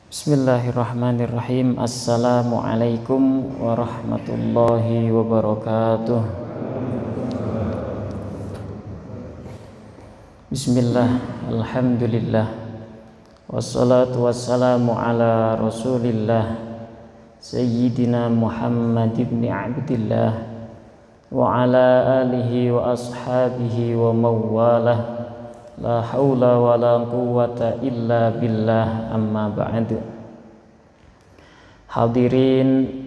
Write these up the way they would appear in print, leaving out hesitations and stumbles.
Bismillahirrahmanirrahim. Assalamualaikum warahmatullahi wabarakatuh. Bismillah, alhamdulillah, wassalatu wassalamu ala rasulillah Sayyidina Muhammad ibn Abdillah wa ala alihi wa ashabihi wa mawalah. La haula wa la quwwata illa billah, amma ba'du. Hadirin,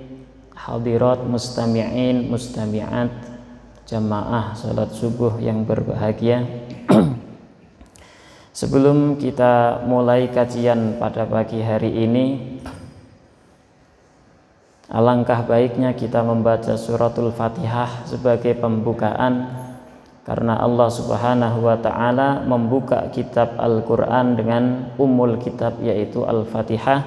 hadirat, mustami'in, mustami'at, jamaah salat subuh yang berbahagia. Sebelum kita mulai kajian pada pagi hari ini, alangkah baiknya kita membaca suratul Fatihah sebagai pembukaan, karena Allah Subhanahu wa ta'ala membuka kitab Al-Quran dengan umul kitab, yaitu Al-Fatihah.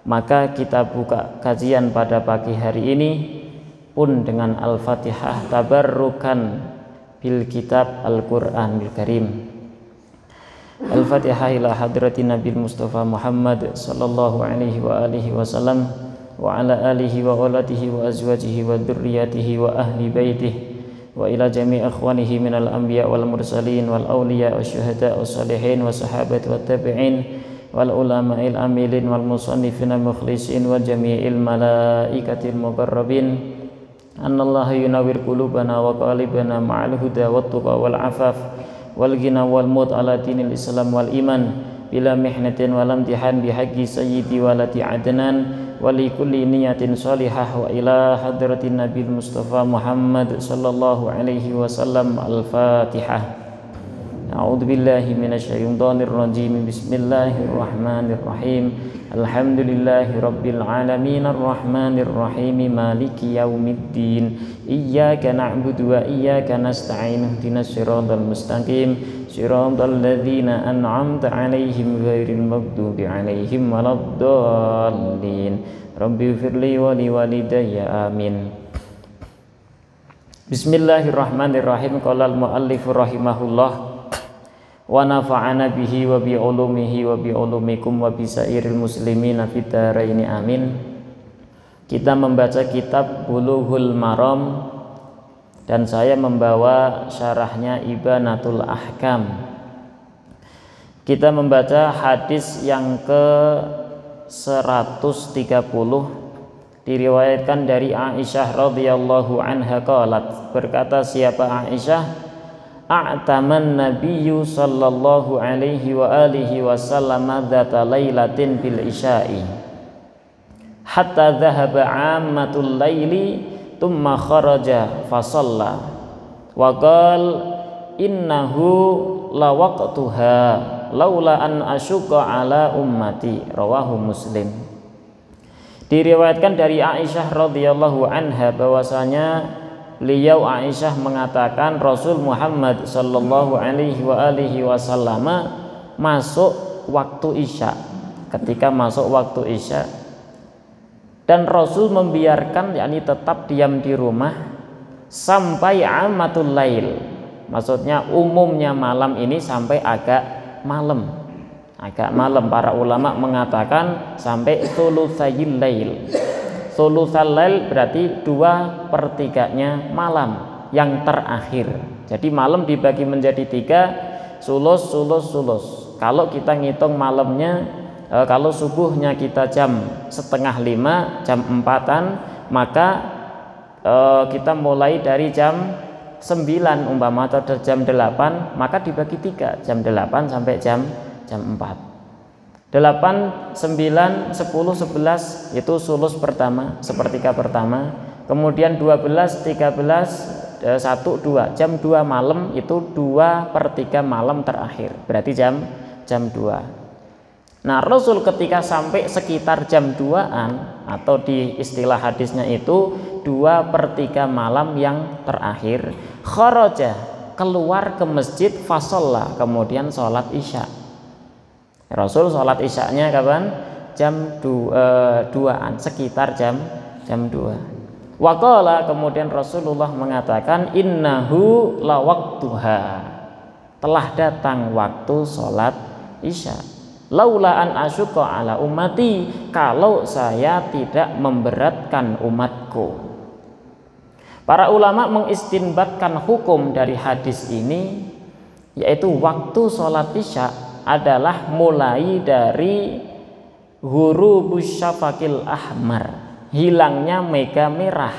Maka kita buka kajian pada pagi hari ini pun dengan Al-Fatihah, tabarrukan bil kitab Al-Quranil Karim. Al-Fatihah ila hadrati Nabi Mustafa Muhammad sallallahu alaihi wa alihi wasallam wa ala alihi wa auladihi wa azwajihi wa dzurriyyatihi wa ahli baitihi wa ila jami' akhwanihi minal anbiya wal mursalin wal awliya wa syuhada wa salihin wa sahabat wa tabi'in wal ulama'il amilin wal musannifin mukhlisin wa jami'il malaikatil muqarrabin. Anallahu yunawwir qulubana wa qalibana ma'al huda wat tuqa wal afaf wal ghina wal mut ala dinil islam wal iman bila mihnatin wal imtihan bihaqqi sayyidi walati adnan wali kulli niyatin salihah wa ila hadratin Nabi Mustafa Muhammad sallallahu alaihi wasallam. Al-Fatihah. A'udzu billahi minasyaitonir rajim. Bismillahirrahmanirrahim. Alhamdulillahi rabbil alamin arrahmanir rahim maliki yaumiddin. Iyyaka na'budu wa iyyaka nasta'in. Ihdinas siratal mustaqim. Siratal ladzina an'amta 'alaihim ghairil maghdubi 'alaihim waladdallin. Rabbighfirli wa liwalidayya, amin. Bismillahirrahmanirrahim. Qala al-muallif rahimahullah wa nafa'ana bihi wa bi ulumihi wa bi ulumikum wa bi sairil muslimina fid dharain, amin. Kita membaca kitab Bulughul Maram dan saya membawa syarahnya Ibanatul Ahkam. Kita membaca hadis yang ke 130, diriwayatkan dari Aisyah radhiyallahu anha qalat, berkata siapa Aisyah, a'taman nabiyyu sallallahu alaihi wa alihi wasallam dzata lailatin bil isya'i hatta dhahaba 'ammatul laili thumma kharaja fa shalla wa qala innahu la waqtuha laula an asyqa ala ummati, rawahu Muslim. Diriwayatkan dari Aisyah radhiyallahu anha bahwasanya beliau Aisyah mengatakan Rasul Muhammad sallallahu alaihi wa alihi wasallam masuk waktu Isya. Ketika masuk waktu Isya dan Rasul membiarkan, yakni tetap diam di rumah sampai amatul lail, maksudnya umumnya malam ini sampai agak malam. Para ulama mengatakan sampai thulutsayil lail. Thulutsal lail berarti 2/3 malam yang terakhir. Jadi malam dibagi menjadi 3, sulus. Kalau kita ngitung malamnya, kalau subuhnya kita jam 4:30, jam 4-an, maka kita mulai dari jam 9 umpama atau jam 8, maka dibagi 3, jam 8 sampai jam 4. 8, 9, 10, 11 itu sulus pertama, sepertiga pertama. Kemudian 12, 13, 1, 2, jam 2 malam itu 2/3 malam terakhir, berarti jam 2. Nah, Rasul ketika sampai sekitar jam 2-an, atau di istilah hadisnya itu 2/3 malam yang terakhir, kharaja, keluar ke masjid, fasalla, kemudian sholat isya. Rasul sholat isyanya kapan? Jam 2-an, sekitar jam 2. Waqala, kemudian Rasulullah mengatakan innahu la waqtuha, telah datang waktu sholat isya. Laula an asyqa ala ummati, kalau saya tidak memberatkan umatku. Para ulama mengistinbatkan hukum dari hadis ini, yaitu waktu sholat isya adalah mulai dari ghurubus syafaqil ahmar, hilangnya mega merah.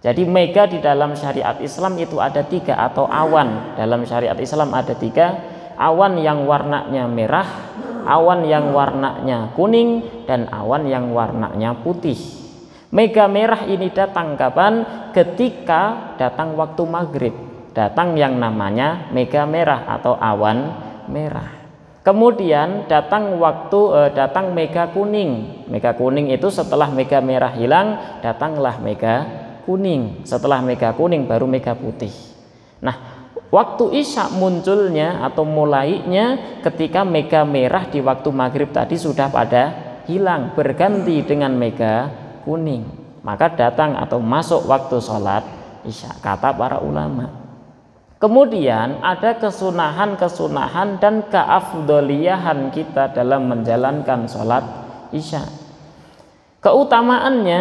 Jadi mega di dalam syariat Islam itu ada 3, atau awan. Dalam syariat Islam ada 3, awan yang warnanya merah, awan yang warnanya kuning, dan awan yang warnanya putih. Mega merah ini datang kapan? Ketika datang waktu maghrib, datang yang namanya mega merah atau awan merah. Kemudian datang datang mega kuning. Mega kuning itu setelah mega merah hilang, datanglah mega kuning. Setelah mega kuning baru mega putih. Nah, waktu isya munculnya atau mulainya ketika mega merah di waktu maghrib tadi sudah pada hilang, berganti dengan mega kuning. Maka datang atau masuk waktu sholat isya, kata para ulama. Kemudian ada kesunahan-kesunahan dan keafdoliyahan kita dalam menjalankan sholat isya. Keutamaannya,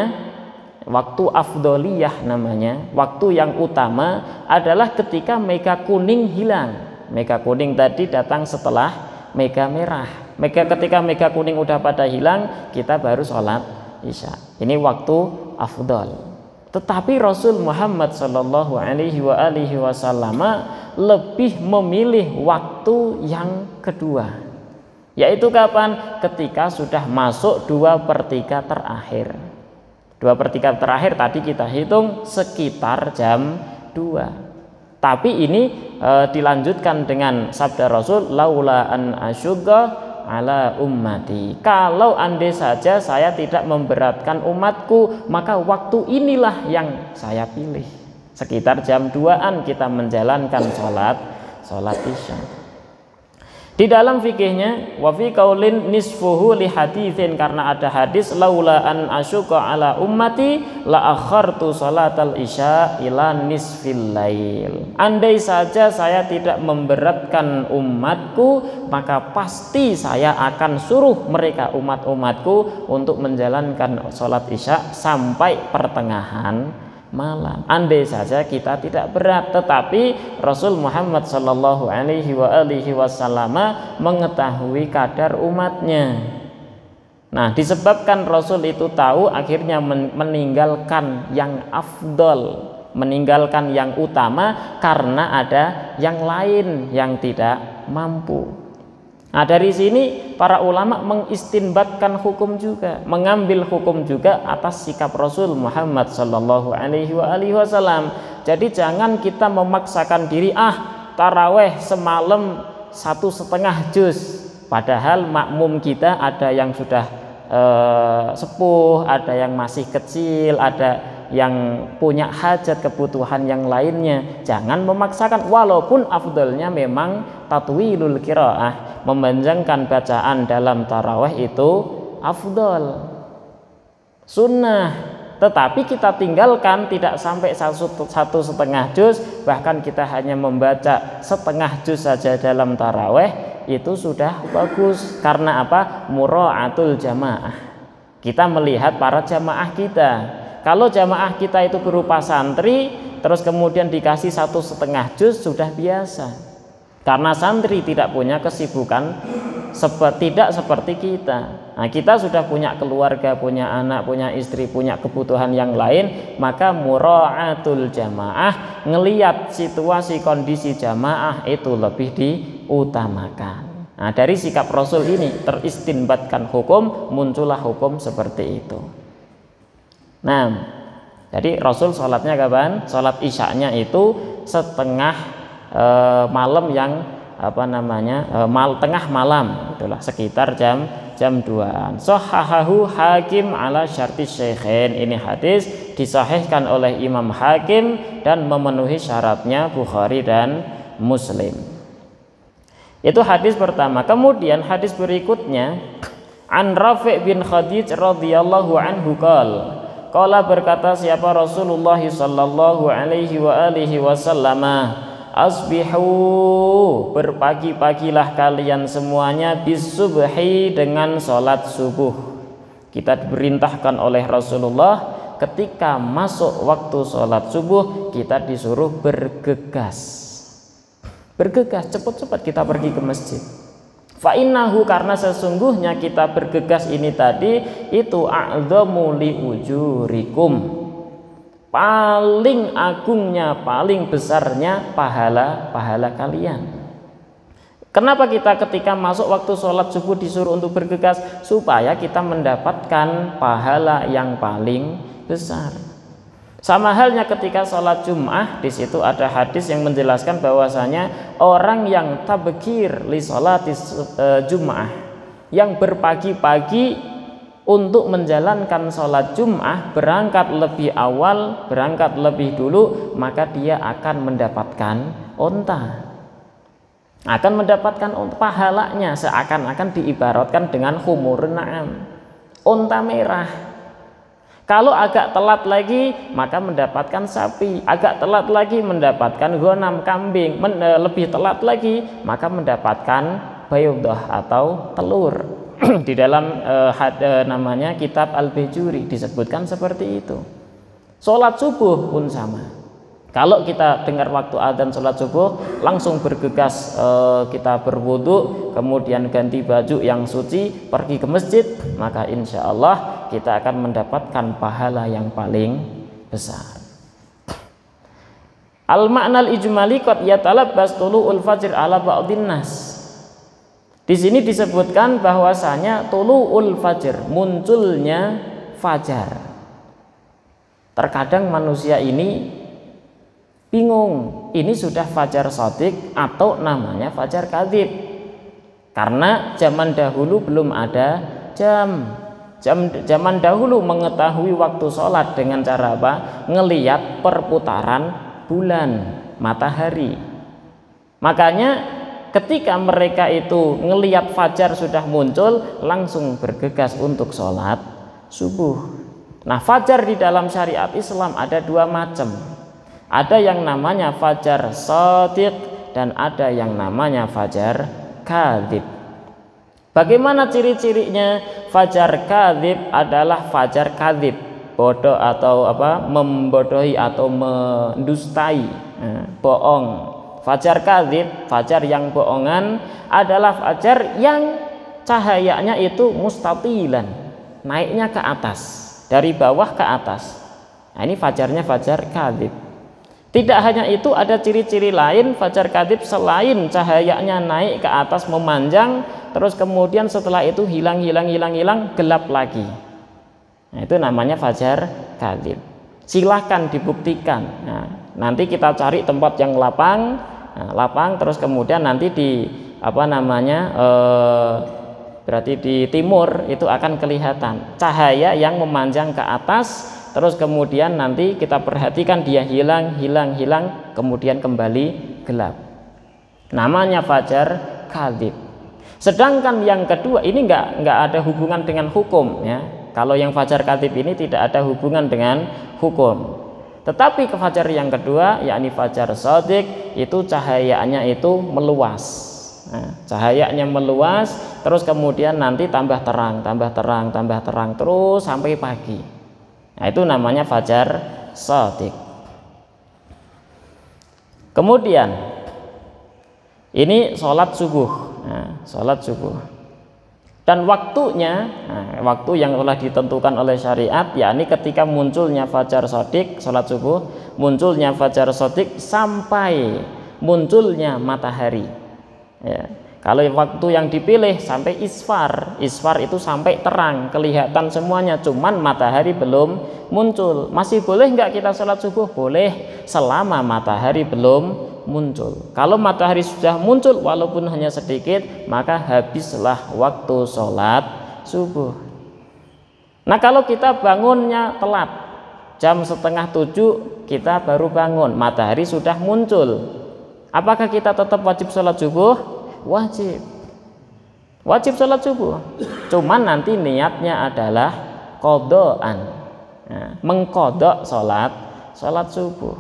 waktu afdoliyah namanya, waktu yang utama adalah ketika mega kuning hilang. Mega kuning tadi datang setelah mega merah. Ketika mega kuning udah pada hilang, kita baru sholat isya. Ini waktu afdol. Tetapi Rasul Muhammad Shallallahu Alaihi Wasallam lebih memilih waktu yang kedua, yaitu kapan? Ketika sudah masuk 2/3 terakhir. 2/3 terakhir tadi kita hitung sekitar jam 2. Tapi ini dilanjutkan dengan sabda Rasul, laula an asyugga ala ummati, kalau andai saja saya tidak memberatkan umatku, maka waktu inilah yang saya pilih. Sekitar jam 2-an kita menjalankan sholat isya. Di dalam fikihnya, wa fi qaulin nisfuhu li haditsin, karena ada hadis laula an asyqa ala ummati la akhartu salatal isya ila nisfil lail. Andai saja saya tidak memberatkan umatku, maka pasti saya akan suruh mereka umat-umatku untuk menjalankan salat isya sampai pertengahan malam. Andai saja kita tidak berat, tetapi Rasul Muhammad Sallallahu Alaihi Wasallam mengetahui kadar umatnya. Nah, disebabkan Rasul itu tahu, akhirnya meninggalkan yang afdol, meninggalkan yang utama karena ada yang lain yang tidak mampu. Nah, dari sini para ulama mengistinbatkan hukum juga, mengambil hukum juga atas sikap Rasul Muhammad Sallallahu Alaihi Wasallam. Jadi jangan kita memaksakan diri, taraweh semalam 1,5 juz, padahal makmum kita ada yang sudah sepuh, ada yang masih kecil, ada yang punya hajat kebutuhan yang lainnya. Jangan memaksakan, walaupun afdolnya memang tatwilul qiraah, memanjangkan bacaan dalam tarawih itu afdol, sunnah, tetapi kita tinggalkan tidak sampai 1,5 juz, bahkan kita hanya membaca 1/2 juz saja dalam tarawih, itu sudah bagus. Karena apa? Mura'atul jamaah, kita melihat para jamaah kita. Kalau jamaah kita itu berupa santri, terus kemudian dikasih 1,5 juz sudah biasa. Karena santri tidak punya kesibukan tidak seperti kita. Nah, kita sudah punya keluarga, punya anak, punya istri, punya kebutuhan yang lain, maka mura'atul jamaah, ngelihat situasi kondisi jamaah itu lebih diutamakan. Nah, dari sikap Rasul ini teristinbatkan hukum, muncullah hukum seperti itu. Nah, jadi Rasul sholatnya kapan? Sholat isya'nya itu setengah malam yang tengah malam, itulah sekitar jam 2-an. Shahahahu Hakim ala syartis syaikhain. Ini hadis disahihkan oleh Imam Hakim dan memenuhi syaratnya Bukhari dan Muslim. Itu hadis pertama. Kemudian hadis berikutnya, an Rafi' bin Khadij radhiyallahu anhu qala berkata siapa Rasulullah sallallahu alaihi wasallam, asbihu, berpagi-pagilah kalian semuanya, bisubhi, dengan sholat subuh. Kita diperintahkan oleh Rasulullah ketika masuk waktu sholat subuh kita disuruh bergegas, cepat-cepat kita pergi ke masjid. Fa'innahu, karena sesungguhnya kita bergegas ini tadi itu a'dhamu li ujurikum, paling agungnya, paling besarnya pahala kalian. Kenapa kita ketika masuk waktu sholat subuh disuruh untuk bergegas? Supaya kita mendapatkan pahala yang paling besar. Sama halnya ketika sholat Jum'ah, di situ ada hadis yang menjelaskan bahwasanya orang yang tabkir li sholati Jum'ah, yang berpagi-pagi untuk menjalankan sholat Jum'ah, berangkat lebih awal, berangkat lebih dulu, maka dia akan mendapatkan onta, akan mendapatkan onta. Pahalanya seakan-akan diibaratkan dengan humurun na'am, onta merah. Kalau agak telat lagi maka mendapatkan sapi, agak telat lagi mendapatkan ghanam, kambing, lebih telat lagi maka mendapatkan bayudah atau telur. Di dalam namanya kitab Al-Bajuri disebutkan seperti itu. Sholat subuh pun sama. Kalau kita dengar waktu adzan sholat subuh, langsung bergegas kita berwudu, kemudian ganti baju yang suci, pergi ke masjid, maka insya Allah kita akan mendapatkan pahala yang paling besar. Al-ma'nal ijmali qad yatalabbas tulu'ul fajr ala ba'dhin nas. Di sini disebutkan bahwasanya tulu'ul fajr, munculnya fajar. Terkadang manusia ini bingung, ini sudah fajar shadiq atau namanya fajar kadzib. Karena zaman dahulu belum ada zaman dahulu mengetahui waktu sholat dengan cara apa? Ngelihat perputaran bulan, matahari. Makanya ketika mereka itu ngelihat fajar sudah muncul, langsung bergegas untuk sholat subuh. Nah, fajar di dalam syariat Islam ada dua macam. Ada yang namanya fajar shadiq dan ada yang namanya fajar kadzib. Bagaimana ciri-cirinya? Fajar kadzib adalah fajar kadzib, bodoh atau membodohi atau mendustai, bohong. Fajar kadzib, fajar yang bohongan, adalah fajar yang cahayanya itu mustatilan, naiknya ke atas, dari bawah ke atas. Nah, ini fajarnya fajar kadzib. Tidak hanya itu, ada ciri-ciri lain fajar kadzib selain cahayanya naik ke atas memanjang, terus kemudian setelah itu hilang, gelap lagi. Nah, itu namanya fajar kadzib. Silahkan dibuktikan. Nah, nanti kita cari tempat yang lapang, terus kemudian nanti di berarti di timur itu akan kelihatan cahaya yang memanjang ke atas, terus kemudian nanti kita perhatikan dia hilang, kemudian kembali gelap. Namanya fajar kadzib. Sedangkan yang kedua ini enggak ada hubungan dengan hukum, ya. Kalau yang fajar kadzib ini tidak ada hubungan dengan hukum. Tetapi ke fajar yang kedua, yakni fajar shadiq, itu cahayanya itu meluas. Nah, cahayanya meluas, terus kemudian nanti tambah terang, terus sampai pagi. Nah, itu namanya fajar shadiq. Kemudian ini sholat subuh. Nah, sholat subuh. Dan waktunya, waktu yang telah ditentukan oleh syariat, yakni ketika munculnya fajar shadiq, sholat subuh, munculnya fajar shadiq sampai munculnya matahari. Ya. Kalau waktu yang dipilih sampai isfar itu sampai terang, kelihatan semuanya, cuman matahari belum muncul. Masih boleh nggak kita sholat subuh? Boleh, selama matahari belum muncul. Kalau matahari sudah muncul walaupun hanya sedikit, maka habislah waktu sholat subuh. Nah, kalau kita bangunnya telat, jam 6:30 kita baru bangun, matahari sudah muncul, apakah kita tetap wajib sholat subuh? Wajib sholat subuh. Cuman nanti niatnya adalah qadhaan, mengqadha sholat subuh.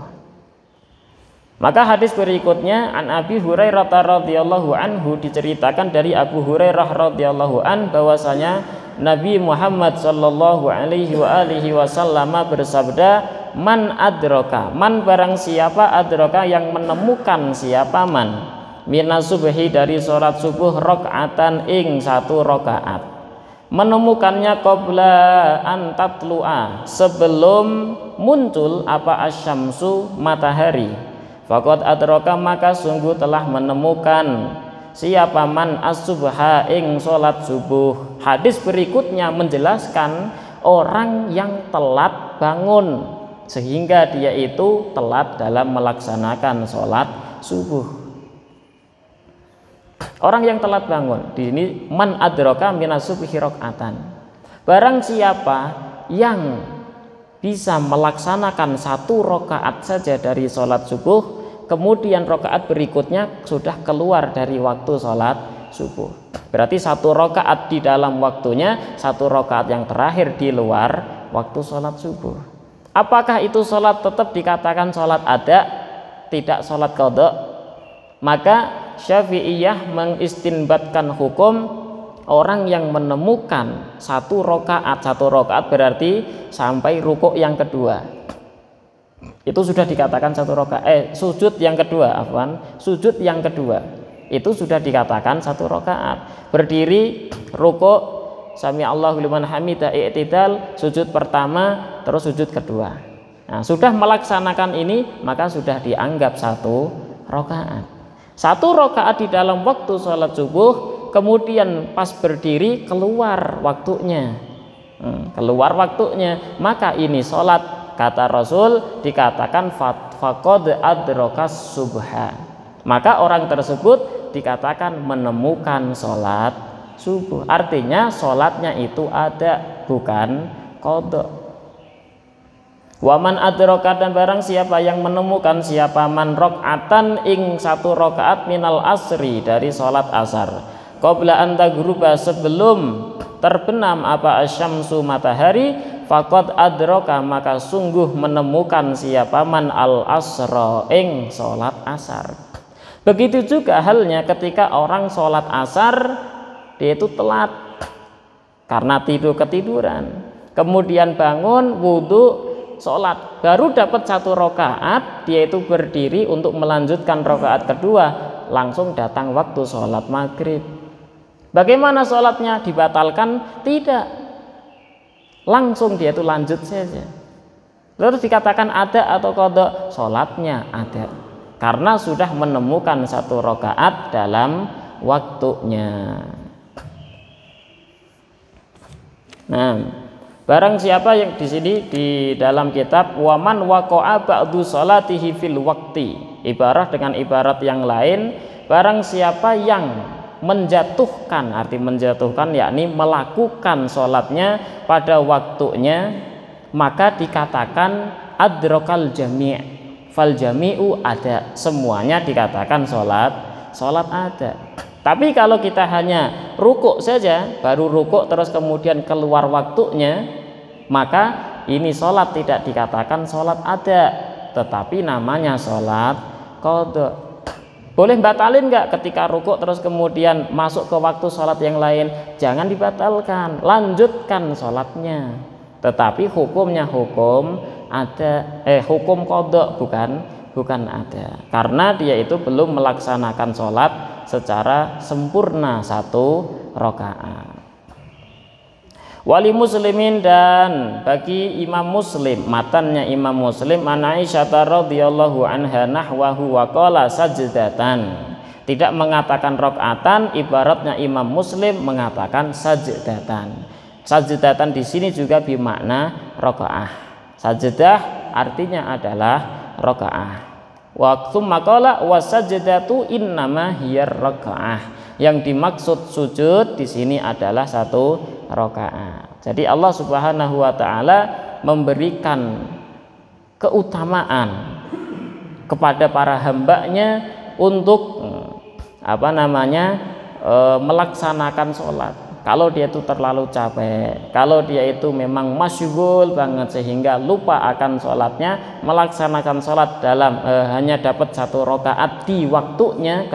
Maka hadis berikutnya an Abi Hurairah radhiyallahu anhu, diceritakan dari Abu Hurairah radhiyallahu an bahwasanya Nabi Muhammad sallallahu alaihi wasallam bersabda, man adraka, man barang siapa, adraka yang menemukan siapa, man minas subhi dari sholat subuh, rakaatan ing satu rakaat, menemukannya qabla an tatlu'a, sebelum muncul apa asyamsu, matahari, faqad adraka maka sungguh telah menemukan siapa man as-subha ing sholat subuh. Hadis berikutnya menjelaskan orang yang telat bangun sehingga dia itu telat dalam melaksanakan sholat subuh. Orang yang telat bangun, di sini man adraka minas subhi rakaatan. Barang siapa yang bisa melaksanakan satu rakaat saja dari sholat subuh, kemudian rakaat berikutnya sudah keluar dari waktu sholat subuh. Berarti satu rakaat di dalam waktunya, satu rakaat yang terakhir di luar waktu sholat subuh. Apakah itu sholat tetap dikatakan sholat ada, tidak sholat qadha? Maka Syafi'iyah mengistinbatkan hukum orang yang menemukan satu rakaat berarti sampai rukuk yang kedua, itu sudah dikatakan satu rakaat. Sujud yang kedua, sujud yang kedua itu sudah dikatakan satu rakaat. Berdiri, rukuk, sami Allahu liman hamidah, i'tidal, sujud pertama, terus sujud kedua. Nah, sudah melaksanakan ini maka sudah dianggap satu rakaat. Satu rakaat di dalam waktu sholat subuh, kemudian pas berdiri keluar waktunya, maka ini sholat, kata Rasul, dikatakan faqad adrakas subha, maka orang tersebut dikatakan menemukan sholat subuh. Artinya sholatnya itu ada, bukan qadha. Waman adraka, dan barang siapa yang menemukan siapa man rakaatan ing satu rakaat minal asri dari sholat asar, qabla an taghruba sebelum terbenam apa asyamsu matahari, faqad adraka maka sungguh menemukan siapa man al asra ing sholat asar. Begitu juga halnya ketika orang sholat asar, dia itu telat karena ketiduran, kemudian bangun wudhu sholat, baru dapat satu rakaat, dia itu berdiri untuk melanjutkan rakaat kedua, langsung datang waktu sholat maghrib. Bagaimana sholatnya? Dibatalkan? Tidak, langsung dia itu lanjut saja. Lalu dikatakan ada atau qadha? Sholatnya ada, karena sudah menemukan satu rakaat dalam waktunya. Nah, barang siapa yang di sini di dalam kitab waman waqa'a ba'du sholatihi fil waqti, ibarat dengan ibarat yang lain, barang siapa yang menjatuhkan, arti menjatuhkan yakni melakukan sholatnya pada waktunya, maka dikatakan adrokal jami', fal jami'u ada, semuanya dikatakan sholat ada. Tapi kalau kita hanya rukuk saja, baru rukuk terus kemudian keluar waktunya, maka ini sholat tidak dikatakan sholat ada, tetapi namanya sholat qadha. Boleh batalin nggak ketika rukuk terus kemudian masuk ke waktu sholat yang lain? Jangan dibatalkan, lanjutkan sholatnya. Tetapi hukumnya hukum ada, hukum qadha, bukan ada, karena dia itu belum melaksanakan sholat secara sempurna satu rakaat. Wali muslimin, dan bagi Imam Muslim, matannya Imam Muslim, an Aisyah radhiyallahu anha nahwahu wa qala sajdatan, tidak mengatakan rakaatan, ibaratnya Imam Muslim mengatakan sajdatan. Sajdatan di sini juga bermakna rakaah. Sajdah artinya adalah rakaah. Waktu maqala wasajdatu innama hiyar rakaah. Yang dimaksud sujud di sini adalah satu rakaat. Jadi Allah Subhanahu wa taala memberikan keutamaan kepada para hambanya untuk melaksanakan sholat. Kalau dia itu terlalu capek, kalau dia itu memang masyghul banget sehingga lupa akan sholatnya, melaksanakan sholat dalam hanya dapat 1 rakaat di waktunya,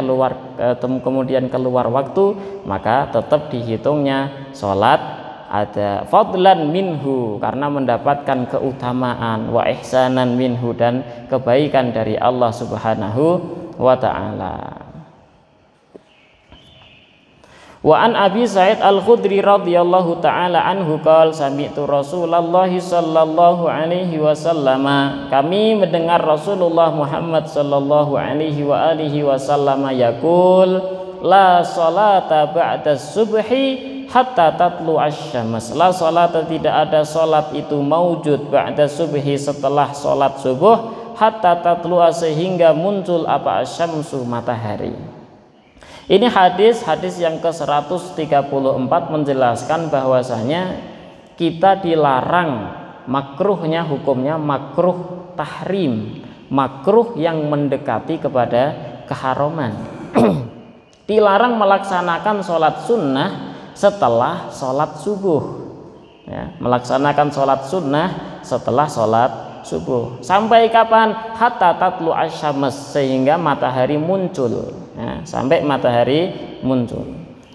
kemudian keluar waktu, maka tetap dihitungnya sholat ada fadlan minhu, karena mendapatkan keutamaan, wa ihsanan minhu, dan kebaikan dari Allah Subhanahu wa ta'ala. Wa an Abi Sa'id Al-Khudri radhiyallahu taala anhu qala sami'tu Rasulullah sallallahu alaihi wasallam, kami mendengar Rasulullah Muhammad sallallahu alaihi wa alihi wasallam yaqul la salata ba'da subhi hatta tatlu asy-syams. La salata, tidak ada salat itu maujud ba'da subhi, setelah salat subuh, hatta tatlu, sehingga muncul apa asyamsu, matahari. Ini hadis yang ke-134 menjelaskan bahwasanya kita dilarang, makruhnya hukumnya makruh tahrim, makruh yang mendekati kepada keharaman. Dilarang melaksanakan sholat sunnah setelah sholat subuh, ya, melaksanakan sholat sunnah setelah sholat subuh. Sampai kapan? Hatta tatlu asyams, sehingga matahari muncul, ya, sampai matahari muncul.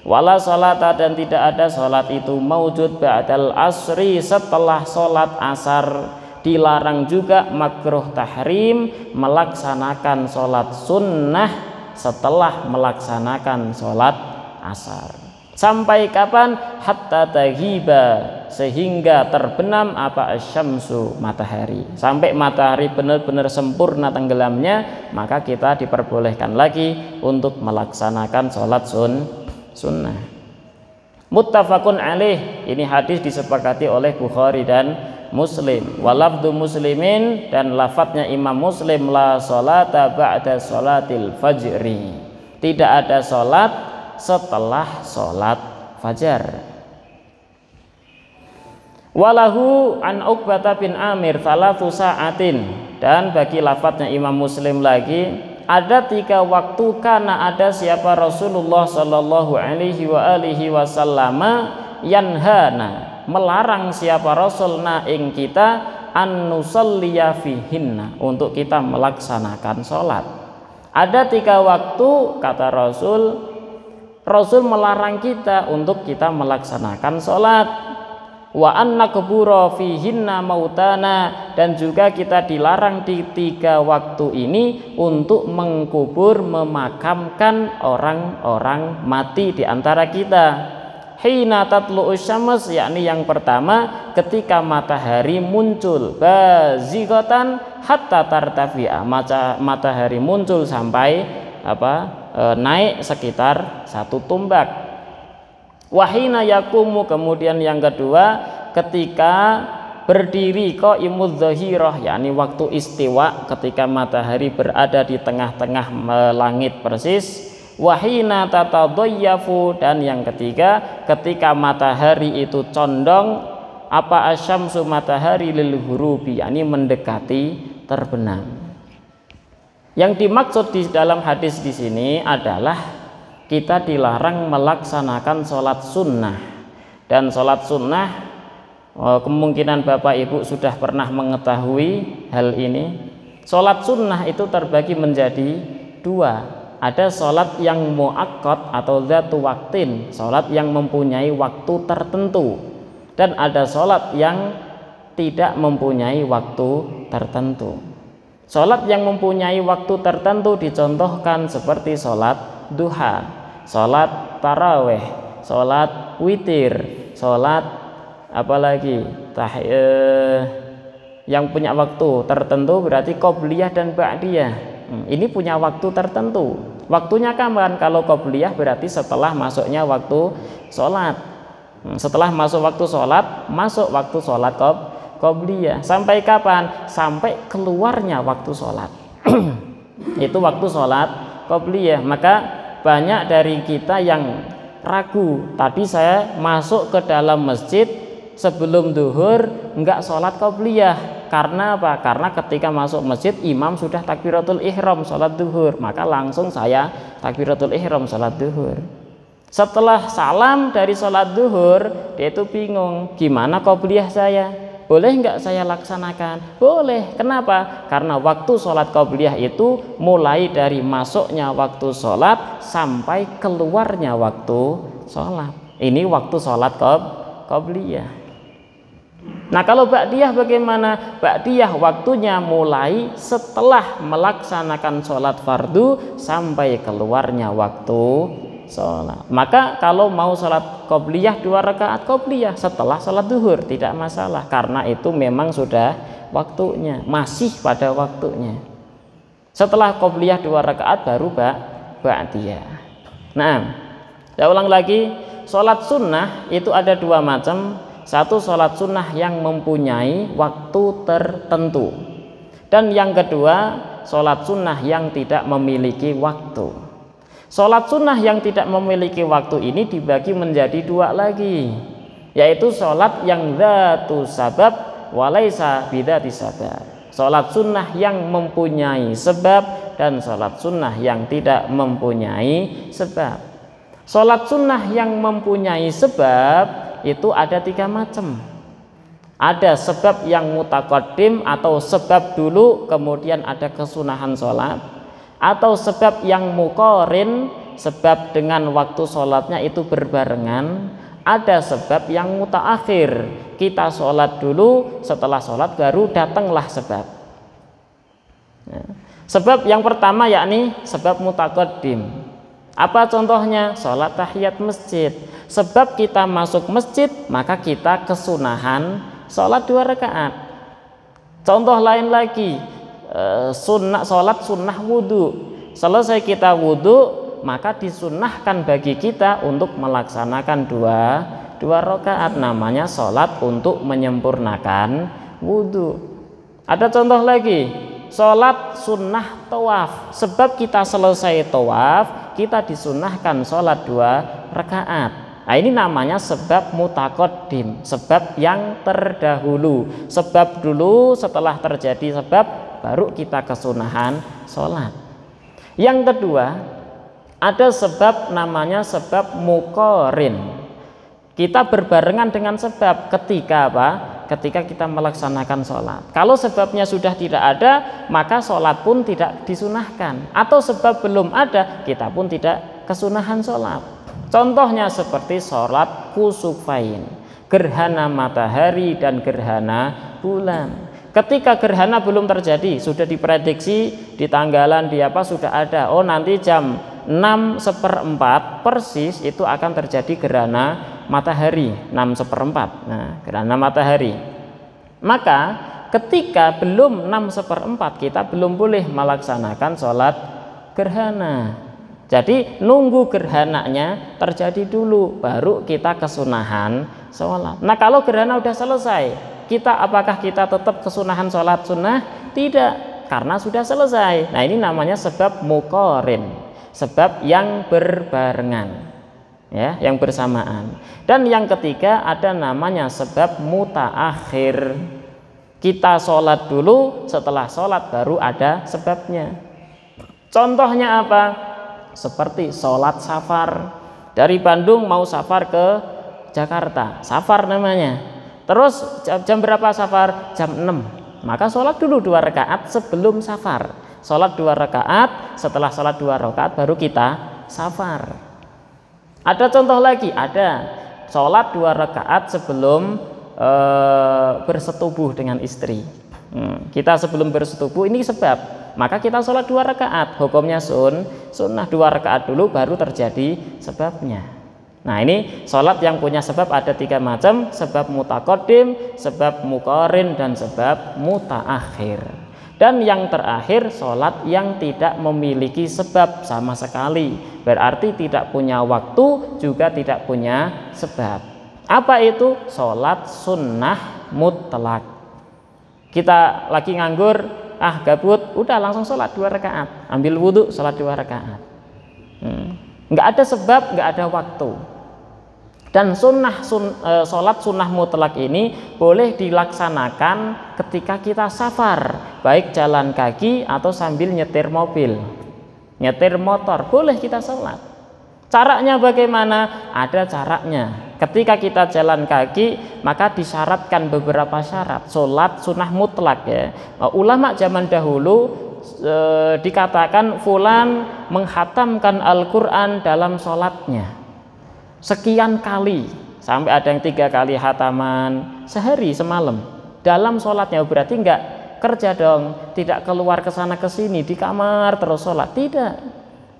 Wala salata, dan tidak ada sholat itu maujud ba'dal asri, setelah sholat asar. Dilarang juga makruh tahrim melaksanakan sholat sunnah setelah melaksanakan sholat asar. Sampai kapan? Hatta taghiba, sehingga terbenam apa asyamsu, matahari. Sampai matahari benar-benar sempurna tenggelamnya, maka kita diperbolehkan lagi untuk melaksanakan sholat sunnah. Muttafaqun alaih, ini hadis disepakati oleh Bukhari dan Muslim. Walafdu Muslimin, dan lafadznya Imam Muslim, la sholata ba'da sholatil fajri, tidak ada sholat setelah sholat fajar. Walahu an Uqbah bin Amir thalathu sa'atin, dan bagi lafadznya Imam Muslim lagi, ada 3 waktu karena ada siapa Rasulullah sallallahu alaihi wa alihi wasallam yanhana, melarang siapa Rasulna ing kita an nusalliya fihinna, untuk kita melaksanakan sholat. Ada 3 waktu kata Rasul melarang kita untuk kita melaksanakan sholat. Wa anna kubura fihinna mautana, dan juga kita dilarang di 3 waktu ini untuk mengkubur, memakamkan orang-orang mati di antara kita. Hina tatlu'us syams, yakni yang pertama ketika matahari muncul, bazighatan hatta tartafi'a, matahari muncul sampai naik sekitar 1 tombak. Wahina yakumu, kemudian yang kedua ketika berdiri, qaimudz zahirah, yakni waktu istiwa, ketika matahari berada di tengah-tengah langit persis. Wahina tatadayyafu, dan yang ketiga ketika matahari itu condong apa asyamsu, matahari lil ghurubi, yakni mendekati terbenam. Yang dimaksud di dalam hadis di sini adalah kita dilarang melaksanakan sholat sunnah. Dan sholat sunnah, kemungkinan Bapak Ibu sudah pernah mengetahui hal ini. Sholat sunnah itu terbagi menjadi 2. Ada sholat yang muakkad atau dzatu waktin, sholat yang mempunyai waktu tertentu. Dan ada sholat yang tidak mempunyai waktu tertentu. Sholat yang mempunyai waktu tertentu dicontohkan seperti sholat duha, sholat taraweh, sholat witir, sholat apalagi yang punya waktu tertentu berarti qobliyah dan ba'diyah. Ini punya waktu tertentu. Waktunya kapan? Kalau qobliyah berarti setelah masuknya waktu sholat. Setelah masuk waktu sholat, masuk waktu sholat qobliyah. Sampai kapan? Sampai keluarnya waktu sholat. Itu waktu sholat qobliyah. Maka banyak dari kita yang ragu, tadi saya masuk ke dalam masjid sebelum duhur enggak sholat qobliyah. Karena apa? Karena ketika masuk masjid imam sudah takbiratul ihram sholat duhur, maka langsung saya takbiratul ihram sholat duhur. Setelah salam dari sholat duhur, dia itu bingung, gimana qobliyah saya? Boleh nggak saya laksanakan? Boleh. Kenapa? Karena waktu sholat qobliyah itu mulai dari masuknya waktu sholat sampai keluarnya waktu sholat. Ini waktu sholat qobliyah. Nah, kalau ba'diyah bagaimana? Ba'diyah waktunya mulai setelah melaksanakan sholat fardu sampai keluarnya waktu sholat. Maka kalau mau sholat qobliyah 2 rakaat qobliyah setelah sholat duhur tidak masalah, karena itu memang sudah waktunya, masih pada waktunya. Setelah qobliyah 2 rakaat baru ba'diyah. Nah, saya ulang lagi, sholat sunnah itu ada 2 macam. Satu, sholat sunnah yang mempunyai waktu tertentu, dan yang kedua, sholat sunnah yang tidak memiliki waktu. Sholat sunnah yang tidak memiliki waktu ini dibagi menjadi 2 lagi, yaitu sholat yang dzatu sabab walaisa bidzati sabab. Sholat sunnah yang mempunyai sebab dan sholat sunnah yang tidak mempunyai sebab. Sholat sunnah yang mempunyai sebab itu ada 3 macam. Ada sebab yang mutaqaddim atau sebab dulu kemudian ada kesunahan sholat, atau sebab yang muqarin, sebab dengan waktu sholatnya itu berbarengan. Ada sebab yang mutaakhir, kita sholat dulu, setelah sholat baru datanglah sebab. Sebab yang pertama yakni sebab mutaqaddim. Apa contohnya? Sholat tahiyat masjid. Sebab kita masuk masjid maka kita kesunahan sholat 2 rakaat. Contoh lain lagi, sholat sunnah wudhu. Selesai kita wudhu maka disunnahkan bagi kita untuk melaksanakan 2 rakaat, namanya sholat untuk menyempurnakan wudhu. Ada contoh lagi, sholat sunnah tawaf. Sebab kita selesai tawaf kita disunnahkan sholat 2 rakaat. Nah, ini namanya sebab mutaqaddim, sebab yang terdahulu. Sebab dulu, setelah terjadi sebab baru kita kesunahan sholat. Yang kedua, ada sebab namanya sebab muqarin. Kita berbarengan dengan sebab ketika apa? Ketika kita melaksanakan sholat. Kalau sebabnya sudah tidak ada, maka sholat pun tidak disunahkan. Atau sebab belum ada, kita pun tidak kesunahan sholat. Contohnya seperti sholat kusufain, gerhana matahari dan gerhana bulan. Ketika gerhana belum terjadi, sudah diprediksi di tanggalan di apa sudah ada. Oh, nanti jam 6/4 persis itu akan terjadi gerhana matahari 6/4. Nah, gerhana matahari. Maka ketika belum 6/4 kita belum boleh melaksanakan sholat gerhana. Jadi nunggu gerhananya terjadi dulu baru kita kesunahan sholat. Nah, kalau gerhana udah selesai, apakah kita tetap kesunahan sholat sunnah? Tidak, karena sudah selesai. Nah, ini namanya sebab muqarin, sebab yang berbarengan, ya, yang bersamaan. Dan yang ketiga ada namanya sebab mutaakhir. Kita sholat dulu, setelah sholat baru ada sebabnya. Contohnya apa? Seperti sholat safar. Dari Bandung mau safar ke Jakarta, safar namanya. Terus jam berapa safar? Jam 6. Maka sholat dulu 2 rakaat sebelum safar. Sholat 2 rakaat, setelah sholat 2 rakaat baru kita safar. Ada contoh lagi, ada sholat 2 rakaat sebelum bersetubuh dengan istri. Kita sebelum bersetubuh ini sebab, maka kita sholat 2 rakaat, hukumnya sunnah 2 rakaat dulu baru terjadi sebabnya. Nah, ini sholat yang punya sebab ada 3 macam, sebab mutaqaddim, sebab muqarin, dan sebab mutaakhir. Dan yang terakhir sholat yang tidak memiliki sebab sama sekali, berarti tidak punya waktu juga tidak punya sebab. Apa itu? Sholat sunnah mutlak. Kita lagi nganggur, gabut, udah langsung sholat 2 rakaat, ambil wudhu sholat 2 rakaat. Nggak ada sebab, nggak ada waktu. Dan sholat sunnah mutlak ini boleh dilaksanakan ketika kita safar, baik jalan kaki atau sambil nyetir mobil, nyetir motor, boleh kita sholat. Caranya bagaimana? Ada caranya. Ketika kita jalan kaki, maka disyaratkan beberapa syarat. Sholat sunnah mutlak ya. Ulama zaman dahulu dikatakan fulan menghatamkan Al-Quran dalam sholatnya sekian kali, sampai ada yang 3 kali hataman sehari semalam dalam sholatnya. Berarti enggak kerja dong, tidak keluar ke sana ke sini di kamar terus sholat, tidak.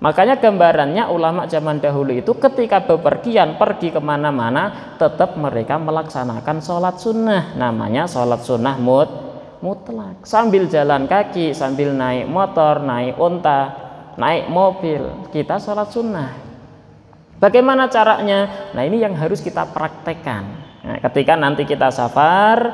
Makanya gambarannya ulama zaman dahulu itu ketika bepergian pergi kemana-mana tetap mereka melaksanakan sholat sunnah, namanya sholat sunnah mutlak. Sambil jalan kaki, sambil naik motor, naik unta, naik mobil, kita sholat sunnah. Bagaimana caranya? Nah ini yang harus kita praktekkan. Nah, ketika nanti kita safar,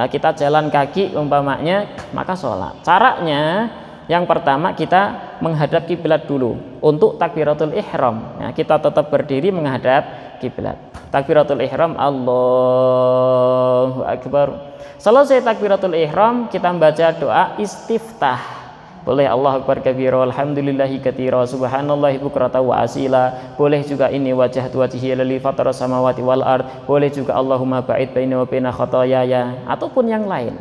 kita jalan kaki umpamanya, maka sholat. Caranya yang pertama kita menghadap kiblat dulu untuk takbiratul ihram. Nah, kita tetap berdiri menghadap kiblat. Takbiratul ihram, Allahu Akbar. Selesai takbiratul ihram, kita membaca doa istiftah. Boleh Allah Akbar kabira, alhamdulillahi katsira, subhanallahi bukrata wa asila. Boleh juga ini wajhatu wajhi lillazi fatara samawati wal ard. Boleh juga Allahumma ba'id baini wa baina khotoyaya, ataupun yang lain.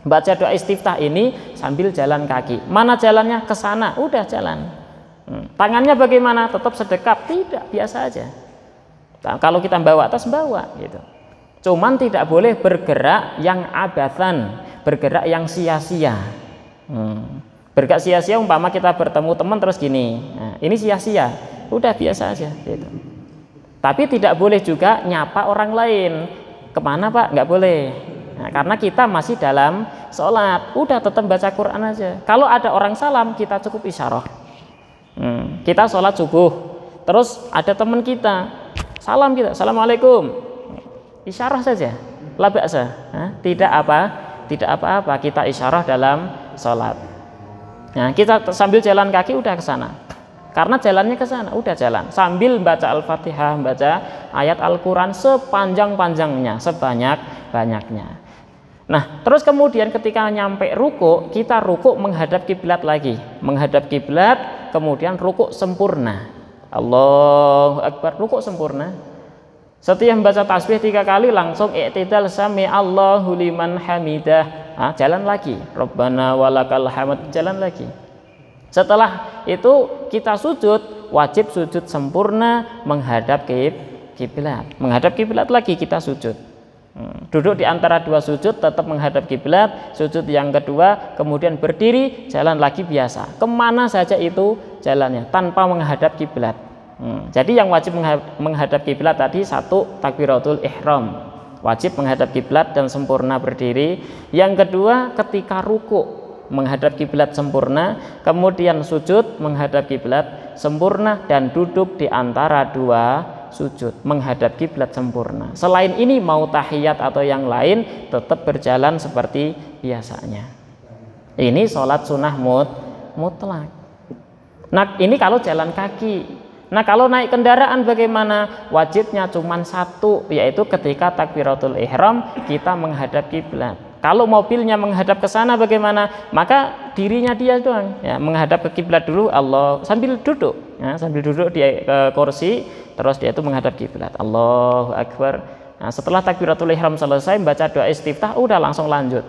Baca doa istiftah ini sambil jalan kaki. Mana jalannya? Ke sana, udah jalan. Tangannya bagaimana? Tetap sedekap? Tidak, biasa aja. Nah, kalau kita bawa tas, bawa gitu. Cuman tidak boleh bergerak yang abathan, bergerak yang sia-sia. Bergerak sia-sia umpama kita bertemu teman terus gini, nah, ini sia-sia, udah biasa aja gitu. Tapi tidak boleh juga nyapa orang lain. Kemana Pak? Nggak boleh. Nah, karena kita masih dalam sholat, udah tetap baca Quran aja. Kalau ada orang salam, kita cukup isyarah. Kita sholat subuh, terus ada teman kita salam, kita assalamualaikum, isyarah saja, la ba'sa, tidak apa-apa, kita isyarah dalam sholat. Nah, kita sambil jalan kaki udah ke sana, karena jalannya ke sana, udah jalan sambil baca Al-Fatihah, baca ayat Al-Quran sepanjang-panjangnya, sebanyak-banyaknya. Nah, terus kemudian ketika nyampe ruku, kita ruku menghadap kiblat lagi, menghadap kiblat, kemudian ruku sempurna. Allahu Akbar, ruku sempurna. Setiap membaca tasbih 3 kali langsung i'tidal sami Allahu liman hamidah. Jalan lagi, Rabbana walakal hamd, jalan lagi. Setelah itu kita sujud, wajib sujud sempurna menghadap kiblat. Menghadap kiblat lagi kita sujud. Duduk di antara 2 sujud, tetap menghadap kiblat. Sujud yang kedua, kemudian berdiri, jalan lagi biasa. Kemana saja itu jalannya tanpa menghadap kiblat. Jadi yang wajib menghadap kiblat tadi 1 takbiratul ihram, wajib menghadap kiblat dan sempurna berdiri. Yang kedua ketika ruku menghadap kiblat sempurna, kemudian sujud menghadap kiblat sempurna, dan duduk di antara 2 sujud menghadap kiblat sempurna. Selain ini mau tahiyat atau yang lain tetap berjalan seperti biasanya. Ini sholat sunnah mutlak. Nah ini kalau jalan kaki. Nah kalau naik kendaraan bagaimana? Wajibnya cuma 1, yaitu ketika takbiratul ihram kita menghadap kiblat. Kalau mobilnya menghadap ke sana bagaimana? Maka dirinya dia doang ya, menghadap ke kiblat dulu, Allah, sambil duduk ya, sambil duduk di kursi, terus dia itu menghadap kiblat. Allahu Akbar. Nah, setelah takbiratul ihram selesai baca doa istiftah, udah langsung lanjut.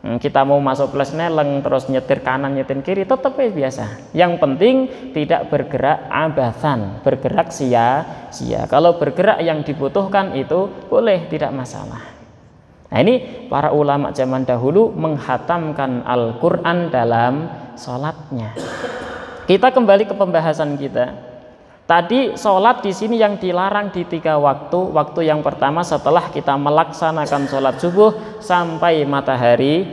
Kita mau masuk plus neleng, terus nyetir kanan nyetir kiri, tetap biasa. Yang penting tidak bergerak abathan, bergerak sia-sia. Kalau bergerak yang dibutuhkan itu boleh, tidak masalah. Nah ini para ulama zaman dahulu menghatamkan Al-Quran dalam sholatnya. Kita kembali ke pembahasan kita. Tadi sholat di sini yang dilarang di 3 waktu. Waktu yang pertama setelah kita melaksanakan sholat subuh sampai matahari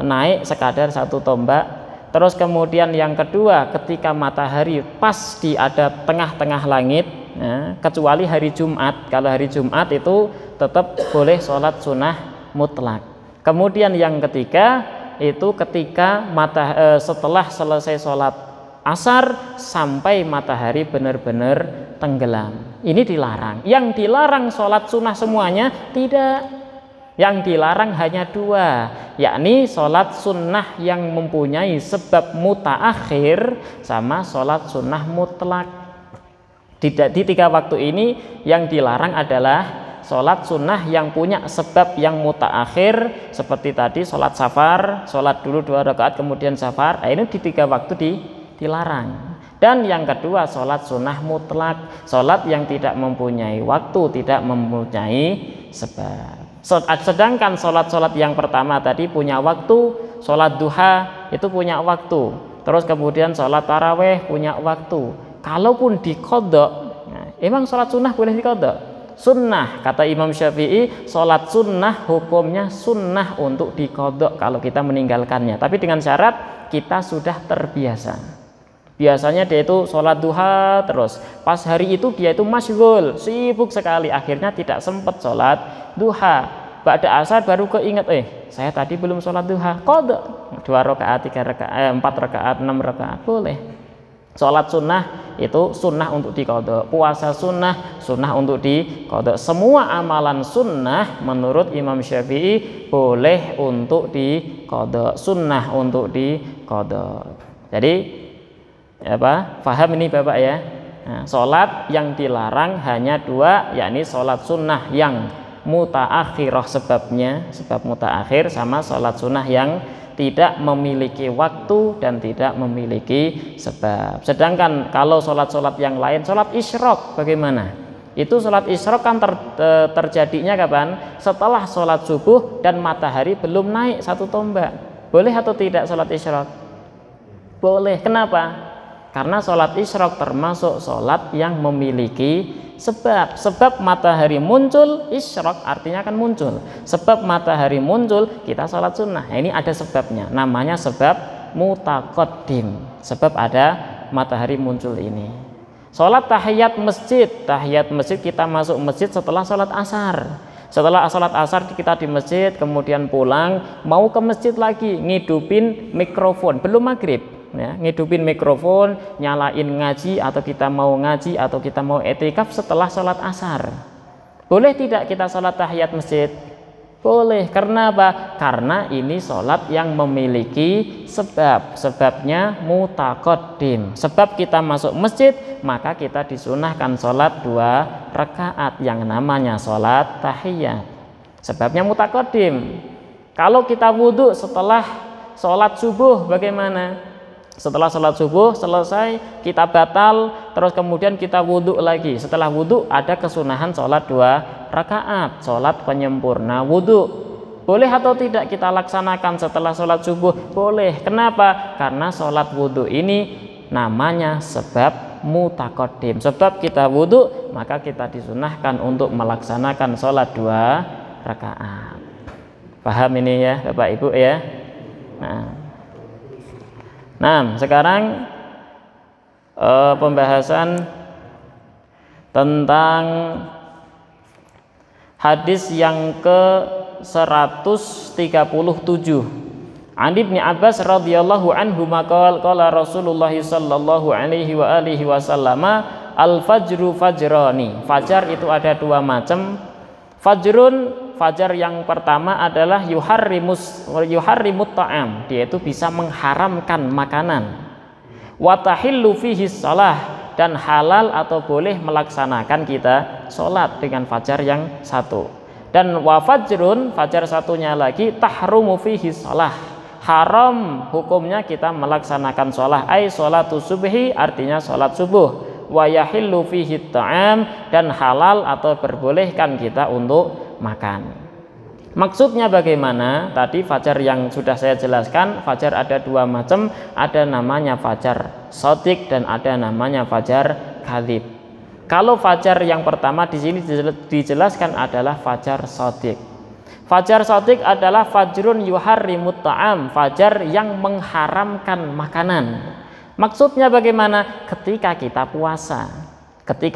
naik sekadar 1 tombak. Terus kemudian yang kedua ketika matahari pas di ada tengah-tengah langit, ya, kecuali hari Jumat. Kalau hari Jumat itu tetap boleh sholat sunnah mutlak. Kemudian yang ketiga itu ketika setelah selesai sholat asar sampai matahari benar-benar tenggelam. Ini dilarang. Yang dilarang sholat sunnah semuanya tidak. Yang dilarang hanya 2, yakni sholat sunnah yang mempunyai sebab mutaakhir sama sholat sunnah mutlak. Di 3 waktu ini yang dilarang adalah sholat sunnah yang punya sebab yang mutaakhir, seperti tadi sholat safar, sholat dulu 2 rakaat kemudian safar. Ini di 3 waktu dilarang. Dan yang kedua sholat sunnah mutlak, sholat yang tidak mempunyai waktu, tidak mempunyai sebab. Sedangkan sholat yang pertama tadi punya waktu, sholat duha itu punya waktu, terus kemudian sholat taraweh punya waktu. Kalaupun dikodok, nah, emang sholat sunnah boleh dikodok? Sunnah, kata Imam Syafi'i, sholat sunnah hukumnya sunnah untuk dikodok kalau kita meninggalkannya, tapi dengan syarat kita sudah terbiasa. Biasanya dia itu sholat duha terus, pas hari itu dia itu masyghul, sibuk sekali, akhirnya tidak sempat sholat duha. Ba'da asar baru keinget, saya tadi belum sholat duha, kodok 2 rakaat, 3 rakaat, 4 rakaat, 6 rakaat, boleh. Sholat sunnah itu sunnah untuk dikodok, puasa sunnah untuk dikodok. Semua amalan sunnah menurut Imam Syafi'i boleh untuk dikodok, sunnah untuk dikodok. Jadi paham ini Bapak ya? Nah, sholat yang dilarang hanya 2, yakni sholat sunnah yang mutaakhirah sebabnya, sebab mutaakhir, sama sholat sunnah yang tidak memiliki waktu dan tidak memiliki sebab. Sedangkan kalau sholat-sholat yang lain, sholat isyraq bagaimana? Itu sholat isyraq kan terjadinya kapan? Setelah sholat subuh dan matahari belum naik 1 tombak. Boleh atau tidak sholat isyraq? Boleh. Kenapa? Karena sholat isyraq termasuk sholat yang memiliki sebab. Sebab matahari muncul, isyraq artinya akan muncul. Sebab matahari muncul, kita sholat sunnah. Nah, ini ada sebabnya, namanya sebab mutaqaddim. Sebab ada matahari muncul ini. Sholat tahiyat masjid kita masuk masjid setelah sholat asar. Setelah sholat asar kita di masjid, kemudian pulang, mau ke masjid lagi, ngidupin mikrofon, belum maghrib. Ya, ngidupin mikrofon, nyalain ngaji, atau kita mau ngaji atau kita mau etikaf setelah sholat asar. Boleh tidak kita sholat tahiyat masjid? Boleh. Karena apa? Karena ini sholat yang memiliki sebab. Sebabnya mutaqaddim. Sebab kita masuk masjid, maka kita disunahkan sholat 2 rakaat yang namanya sholat tahiyat. Sebabnya mutaqaddim. Kalau kita wudhu setelah sholat subuh bagaimana? Setelah sholat subuh selesai, kita batal, terus kemudian kita wudhu lagi. Setelah wudhu ada kesunahan sholat 2 rakaat, sholat penyempurna wudhu. Boleh atau tidak kita laksanakan setelah sholat subuh? Boleh. Kenapa? Karena sholat wudhu ini namanya sebab mutaqaddim. Sebab kita wudhu, maka kita disunahkan untuk melaksanakan sholat 2 rakaat. Paham ini ya Bapak Ibu ya? Nah, sekarang pembahasan tentang hadis yang ke-137. An Ibnu Abbas radhiyallahu anhu qala Rasulullah sallallahu alaihi wa alihi wasallam, al-fajru fajrani. Fajar itu ada 2 macam. Fajar yang pertama adalah yuharrimut ta'am, dia itu bisa mengharamkan makanan. Wa tahillu fihi shalah, dan halal atau boleh melaksanakan kita sholat dengan fajar yang 1. Dan wa fajrun, fajar satunya lagi, tahrumu fihi shalah, haram hukumnya kita melaksanakan sholat, ai sholatu subhi, artinya sholat subuh. Wa yahillu fihi ta'am, dan halal atau perbolehkan kita untuk makan. Maksudnya bagaimana? Tadi fajar yang sudah saya jelaskan, fajar ada 2 macam, ada namanya fajar shadiq dan ada namanya fajar kadzib. Kalau fajar yang pertama di sini dijelaskan adalah fajar shadiq. Fajar shadiq adalah fajrun yuharrimut ta'am, fajar yang mengharamkan makanan. Maksudnya bagaimana? Ketika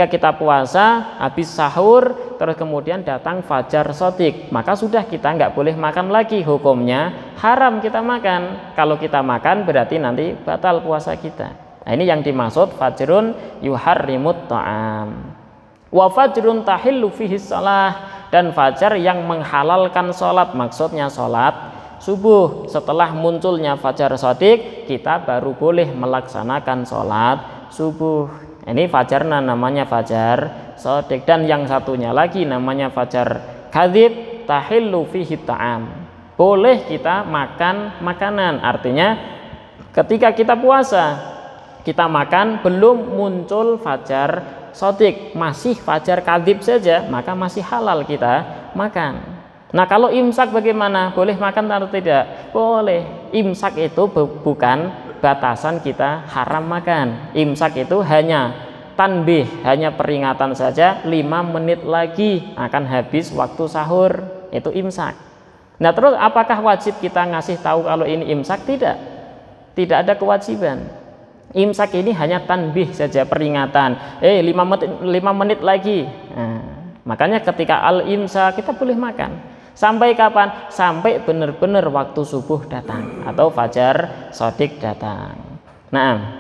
kita puasa, habis sahur, terus kemudian datang fajar shadiq, maka sudah kita nggak boleh makan lagi, hukumnya haram kita makan. Kalau kita makan berarti nanti batal puasa kita. Nah, ini yang dimaksud fajrun yuharrimut ta'am. Wa fajrun tahillu fihi shalah, dan fajar yang menghalalkan sholat, maksudnya sholat subuh. Setelah munculnya fajar shadiq, kita baru boleh melaksanakan sholat subuh. Ini fajarna namanya fajar shadiq, dan yang satunya lagi namanya fajar kadzib, tahillu fihi ta'am. Boleh kita makan makanan. Artinya ketika kita puasa, kita makan belum muncul fajar shadiq, masih fajar kadzib saja, maka masih halal kita makan. Nah, kalau imsak bagaimana? Boleh makan atau tidak? Boleh. Imsak itu bukan batasan kita haram makan. Imsak itu hanya tanbih, hanya peringatan saja, 5 menit lagi akan habis waktu sahur. Itu imsak. Nah, terus apakah wajib kita ngasih tahu kalau ini imsak? Tidak. Tidak ada kewajiban. Imsak ini hanya tanbih saja, peringatan. 5 menit lagi. Nah, makanya ketika al-imsak kita boleh makan. Sampai kapan? Sampai benar-benar waktu subuh datang atau fajar shadiq datang. Nah,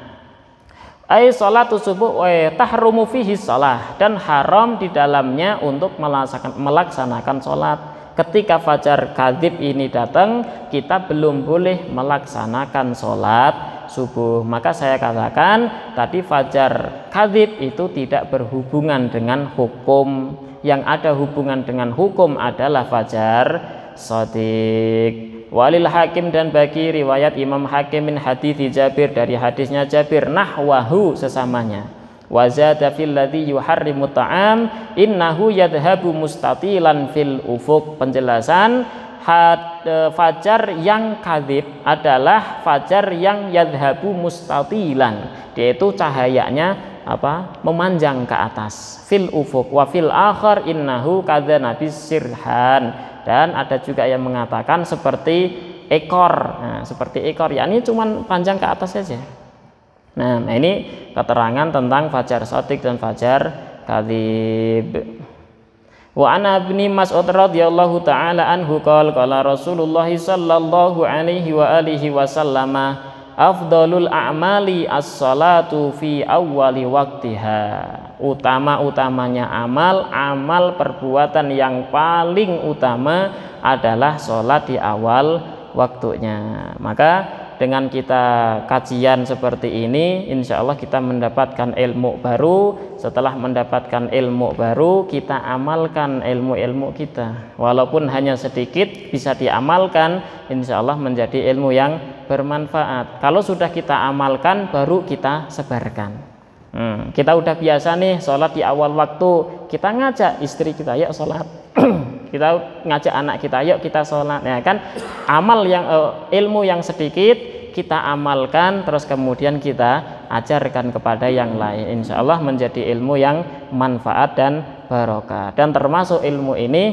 salatu subuh tahrumu fihi shalah, dan haram di dalamnya untuk melaksanakan sholat. Ketika fajar kadzib ini datang, kita belum boleh melaksanakan sholat subuh. Maka saya katakan tadi fajar kadzib itu tidak berhubungan dengan hukum. Yang ada hubungan dengan hukum adalah fajar shadiq. Walil Hakim, dan bagi riwayat Imam Hakim min hadits Jabir, dari hadisnya Jabir, nahwahu sesamanya. Wa zada fil ladzi yuharrimu ta'am innahu yadhhabu mustatilan fil ufuq. Penjelasan fajar yang kadzib adalah fajar yang yadhhabu mustatilan, yaitu cahayanya memanjang ke atas, fil ufuq wa fil akhar innahu kadzana bisirhan, dan ada juga yang mengatakan seperti ekor. Nah, seperti ekor, yakni cuman panjang ke atas saja. Nah, ini keterangan tentang fajar shadiq dan fajar kadzib. Wa ana ibni Mas'ud radhiyallahu taala anhu qala Rasulullah sallallahu alaihi wa alihi wasallama afdalul a'mali as-salatu fi awwali waktiha. Utama-utamanya amal perbuatan yang paling utama adalah sholat di awal waktunya. Maka dengan kita kajian seperti ini, insya Allah kita mendapatkan ilmu baru. Setelah mendapatkan ilmu baru, kita amalkan ilmu-ilmu kita. Walaupun hanya sedikit, bisa diamalkan, insya Allah menjadi ilmu yang bermanfaat. Kalau sudah kita amalkan, baru kita sebarkan. Kita udah biasa nih sholat di awal waktu, kita ngajak istri kita, yuk sholat. Kita ngajak anak kita, yuk kita sholat. Ya kan, amal yang ilmu yang sedikit kita amalkan, terus kemudian kita ajarkan kepada yang lain. Insya Allah menjadi ilmu yang manfaat dan barokah. Dan termasuk ilmu ini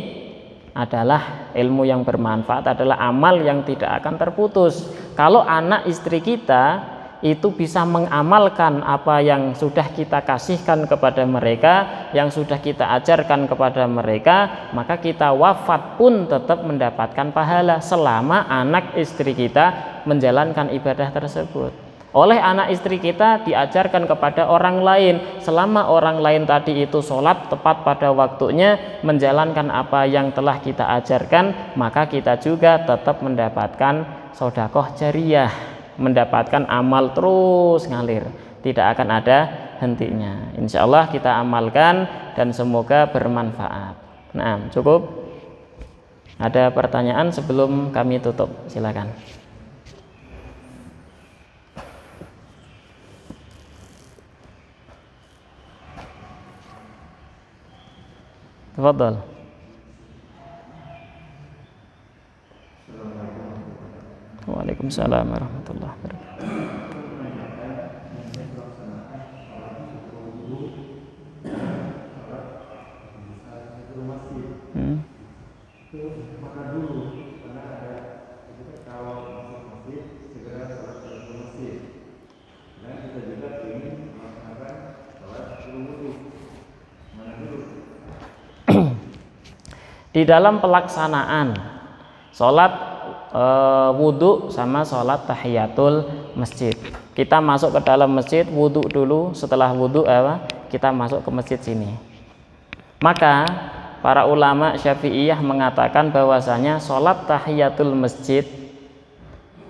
adalah ilmu yang bermanfaat, adalah amal yang tidak akan terputus. Kalau anak istri kita itu bisa mengamalkan apa yang sudah kita kasihkan kepada mereka, yang sudah kita ajarkan kepada mereka, maka kita wafat pun tetap mendapatkan pahala selama anak istri kita menjalankan ibadah tersebut. Oleh anak istri kita diajarkan kepada orang lain, selama orang lain tadi itu sholat tepat pada waktunya, menjalankan apa yang telah kita ajarkan, maka kita juga tetap mendapatkan sedekah jariyah, mendapatkan amal terus ngalir, tidak akan ada hentinya. Insya Allah kita amalkan dan semoga bermanfaat. Nah, cukup. Ada pertanyaan sebelum kami tutup? Silakan. Tafadhal. Waalaikumsalam warahmatullahi wabarakatuh. Di dalam pelaksanaan sholat wudhu sama sholat tahiyatul masjid, kita masuk ke dalam masjid, wudhu dulu, setelah wudhu kita masuk ke masjid sini. Maka para ulama Syafi'iyah mengatakan bahwasanya sholat tahiyatul masjid,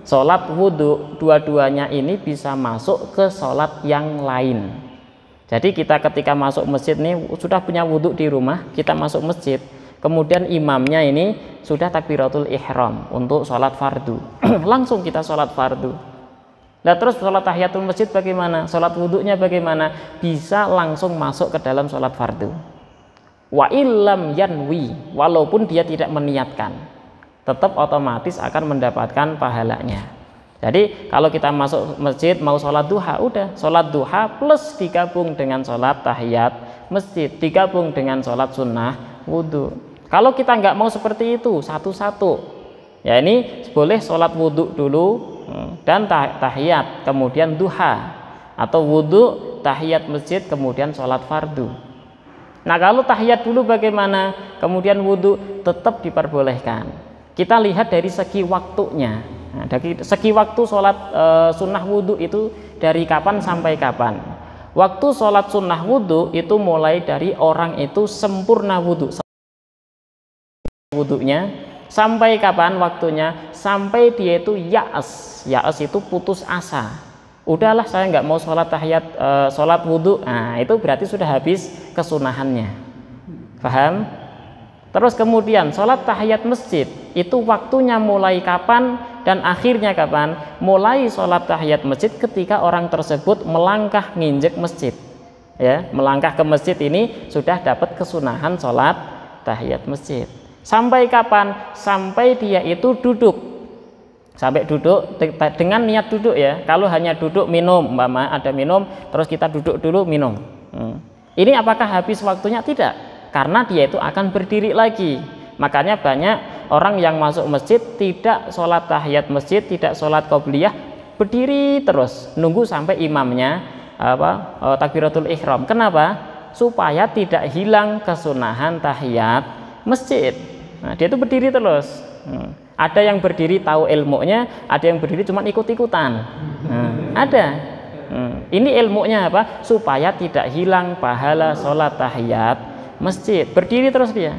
sholat wudhu, dua-duanya ini bisa masuk ke sholat yang lain. Jadi kita ketika masuk masjid nih sudah punya wudhu di rumah, kita masuk masjid, kemudian imamnya ini sudah takbiratul ihram untuk sholat fardu. Langsung kita sholat fardu. Nah terus sholat tahiyatul masjid bagaimana? Sholat wudhunya bagaimana? Bisa langsung masuk ke dalam sholat fardu. Wa illam yanwi, walaupun dia tidak meniatkan, tetap otomatis akan mendapatkan pahalanya. Jadi kalau kita masuk masjid mau sholat duha, udah sholat duha plus digabung dengan sholat tahiyat masjid, digabung dengan sholat sunnah wudhu. Kalau kita nggak mau seperti itu satu-satu, ya ini boleh sholat wudhu dulu dan tahiyat kemudian duha, atau wudhu tahiyat masjid kemudian sholat fardu. Nah kalau tahiyat dulu bagaimana, kemudian wudhu, tetap diperbolehkan. Kita lihat dari segi waktunya. Nah, dari segi waktu sholat sunnah wudhu itu dari kapan sampai kapan? Waktu sholat sunnah wudhu itu mulai dari orang itu sempurna wudhu, wudhunya sampai kapan waktunya? Sampai dia itu ya'as. Ya'as itu putus asa. Udahlah saya nggak mau sholat tahiyat, sholat wudhu. Nah itu berarti sudah habis kesunahannya. Paham? Terus kemudian sholat tahiyat masjid itu waktunya mulai kapan dan akhirnya kapan? Mulai sholat tahiyat masjid ketika orang tersebut melangkah nginjek masjid, ya, melangkah ke masjid ini sudah dapat kesunahan sholat tahiyat masjid. Sampai kapan? Sampai dia itu duduk, sampai duduk dengan niat duduk, ya. Kalau hanya duduk minum, umpama ada minum terus kita duduk dulu minum, ini apakah habis waktunya? Tidak, karena dia itu akan berdiri lagi. Makanya banyak orang yang masuk masjid tidak sholat tahiyat masjid, tidak sholat qobliyah, berdiri terus nunggu sampai imamnya takbiratul ihram. Kenapa? Supaya tidak hilang kesunahan tahiyat masjid. Nah, dia itu berdiri terus. Ada yang berdiri tahu ilmunya, ada yang berdiri cuma ikut-ikutan. Ada. Ini ilmunya apa? Supaya tidak hilang pahala sholat tahiyat masjid. Berdiri terus dia.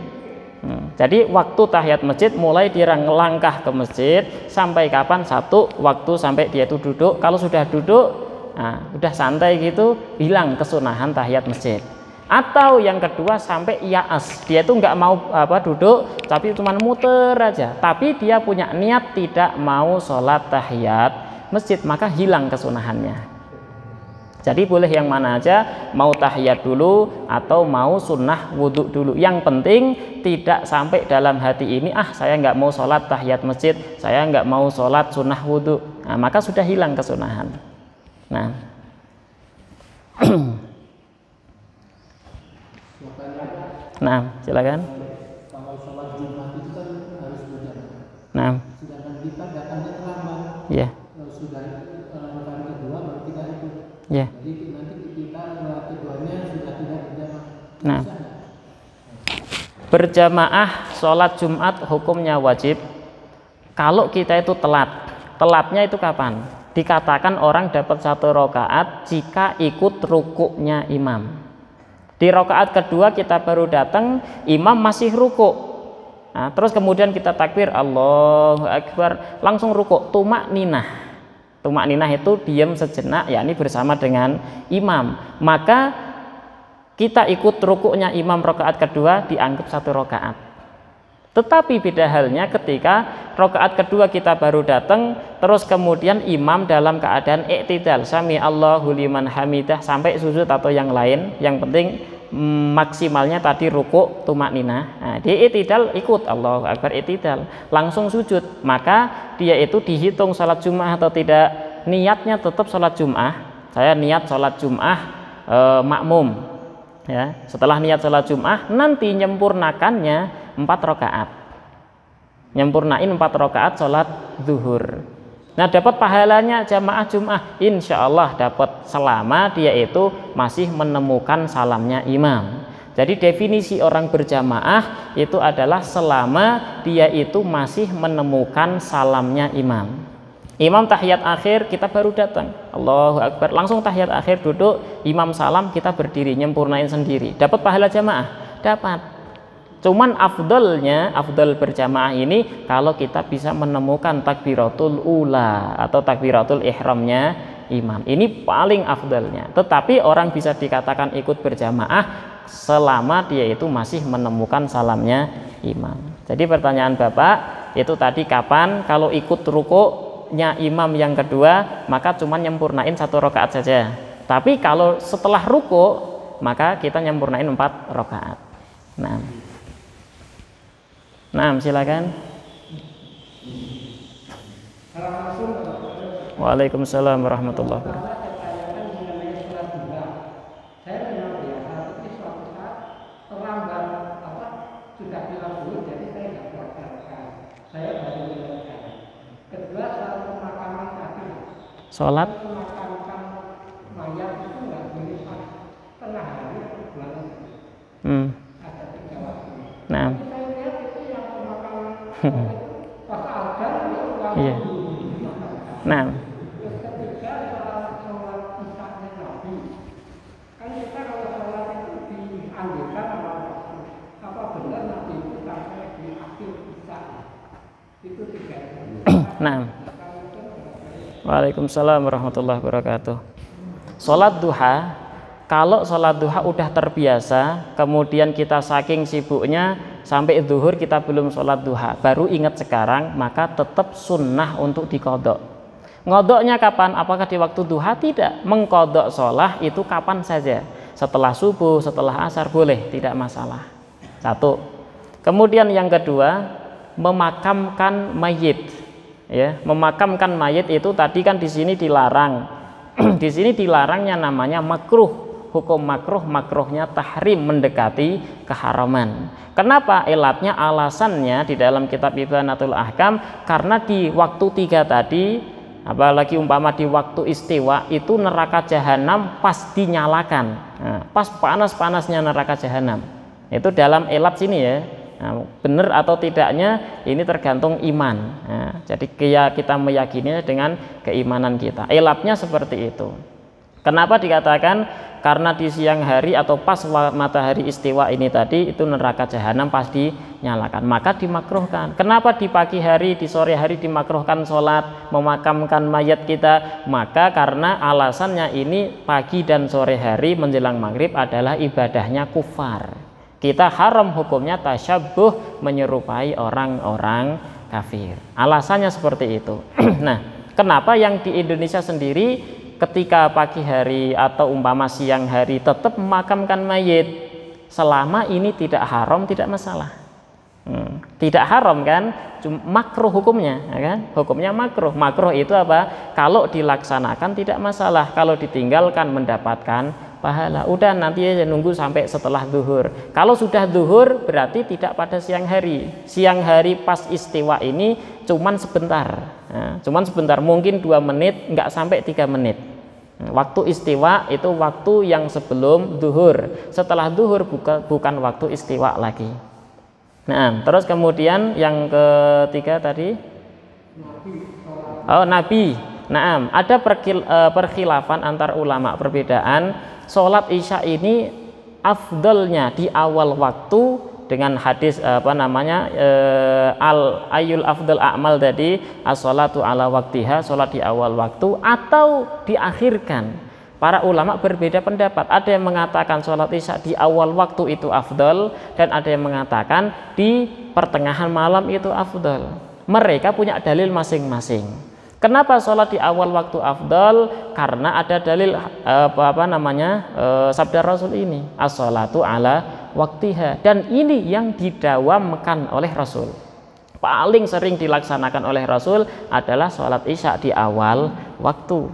Jadi waktu tahiyat masjid mulai dia ngelangkah ke masjid sampai kapan? Satu, waktu sampai dia itu duduk. Kalau sudah duduk, nah, udah santai gitu, hilang kesunahan tahiyat masjid. Atau yang kedua sampai ya'as, dia itu nggak mau duduk, tapi cuma muter aja. Tapi dia punya niat tidak mau sholat tahiyat masjid, maka hilang kesunahannya. Jadi boleh yang mana aja, mau tahiyat dulu atau mau sunnah wudhu dulu. Yang penting tidak sampai dalam hati ini, saya nggak mau sholat tahiyat masjid, saya nggak mau sholat sunnah wudhu. Nah, maka sudah hilang kesunahan. Nah, nah silakan. Kalau sholat Jumat itu kan harus berjamaah. Nah, sedangkan kita datangnya terlambat. ya. Sudah rakaat kedua baru kita ikut. Ya. Jadi nanti kita rakaat keduanya sudah tidak berjamaah. Nah, berjamaah sholat Jumat hukumnya wajib. Kalau kita itu telatnya itu kapan? Dikatakan orang dapat 1 rakaat jika ikut rukuknya imam. Di rakaat kedua kita baru datang, imam masih rukuk. Nah, terus kemudian kita takbir Allahu Akbar, langsung rukuk, tumak ninah. Tumak ninah itu diam sejenak, yakni bersama dengan imam. Maka kita ikut rukuknya imam rakaat kedua dianggap 1 rakaat. Tetapi beda halnya ketika rakaat kedua kita baru datang, terus kemudian imam dalam keadaan i'tidal, sami Allahu liman hamidah, sampai sujud atau yang lain. Yang penting maksimalnya tadi rukuk tumak ninah. Nah, dia i'tidal ikut Allahu Akbar i'tidal, langsung sujud. Maka dia itu dihitung salat Jumat atau tidak? Niatnya tetap salat Jumat. Saya niat salat Jumat makmum. Ya, setelah niat salat Jumat nanti nyempurnakannya 4 rakaat. Nyempurnain 4 rakaat sholat zuhur. Nah, dapat pahalanya jamaah Jumat, insya Allah dapat selama dia itu masih menemukan salamnya imam. Jadi definisi orang berjamaah itu adalah selama dia itu masih menemukan salamnya imam. Imam tahiyat akhir kita baru datang, Allahu Akbar, langsung tahiyat akhir duduk, imam salam kita berdiri nyempurnain sendiri. Dapat pahala jamaah? Dapat. Cuman afdal berjamaah ini kalau kita bisa menemukan takbiratul ula atau takbiratul ihramnya imam. Ini paling afdalnya. Tetapi orang bisa dikatakan ikut berjamaah selama dia itu masih menemukan salamnya imam. Jadi pertanyaan Bapak itu tadi kapan kalau ikut rukuknya imam yang kedua maka cuma nyempurnain 1 rakaat saja. Tapi kalau setelah rukuk maka kita nyempurnain 4 rakaat. Nah, silakan. Waalaikumsalam warahmatullahi wabarakatuh. Sholat nah iya. Nah, nah. Waalaikumsalam warahmatullahi wabarakatuh. Sholat duha, kalau sholat duha udah terbiasa, kemudian kita saking sibuknya sampai zuhur kita belum sholat duha, baru ingat sekarang, maka tetap sunnah untuk dikodok. Ngodoknya kapan? Apakah di waktu duha? Tidak. Mengkodok sholat itu kapan saja. Setelah subuh, setelah asar boleh, tidak masalah. 1. Kemudian yang kedua, memakamkan mayit. Ya, memakamkan mayit itu tadi kan di sini dilarang. Di sini dilarangnya namanya makruh. Hukum makruhnya tahrim, mendekati keharaman. Kenapa? Elatnya, alasannya di dalam kitab Ibanatul Ahkam, karena di waktu 3 tadi, apalagi umpama di waktu istiwa itu neraka jahanam pas dinyalakan. Nah, pas panas-panasnya neraka jahanam. Itu dalam elat sini ya. Nah, benar atau tidaknya ini tergantung iman. Nah, jadi kita meyakininya dengan keimanan kita. Elatnya seperti itu. Kenapa dikatakan? Karena di siang hari atau pas matahari istiwa ini tadi itu neraka jahanam pas dinyalakan, maka dimakruhkan. Kenapa di pagi hari, di sore hari dimakruhkan sholat, memakamkan mayat kita? Maka karena alasannya ini pagi dan sore hari menjelang maghrib adalah ibadahnya kufar. Kita haram hukumnya tasyabbuh, menyerupai orang-orang kafir. Alasannya seperti itu. Nah, kenapa yang di Indonesia sendiri ketika pagi hari atau umpama siang hari tetap memakamkan mayit, selama ini tidak haram, tidak masalah. Tidak haram kan, cuma makruh hukumnya, ya kan? Hukumnya makruh. Makruh itu apa? Kalau dilaksanakan tidak masalah, kalau ditinggalkan mendapatkan pahala. Udah nanti aja nunggu sampai setelah zuhur. Kalau sudah zuhur berarti tidak pada siang hari. Siang hari pas istiwa ini cuman sebentar. Nah, cuman sebentar, mungkin 2 menit, nggak sampai 3 menit. Waktu istiwa itu waktu yang sebelum zuhur. Setelah zuhur bukan waktu istiwa lagi. Nah, terus kemudian yang ketiga tadi Nabi. Nah, ada perkhilafan antar ulama, perbedaan. Sholat isya ini afdalnya di awal waktu dengan hadis ayul afdal a'mal tadi, as-sholatu ala waktiha, sholat di awal waktu atau diakhirkan. Para ulama berbeda pendapat. Ada yang mengatakan sholat isya di awal waktu itu afdal, dan ada yang mengatakan di pertengahan malam itu afdal. Mereka punya dalil masing-masing. Kenapa sholat di awal waktu afdal? Karena ada dalil sabda Rasul ini, as-sholatu ala waktiha, dan ini yang didawamkan oleh Rasul. Paling sering dilaksanakan oleh Rasul adalah sholat isya di awal waktu.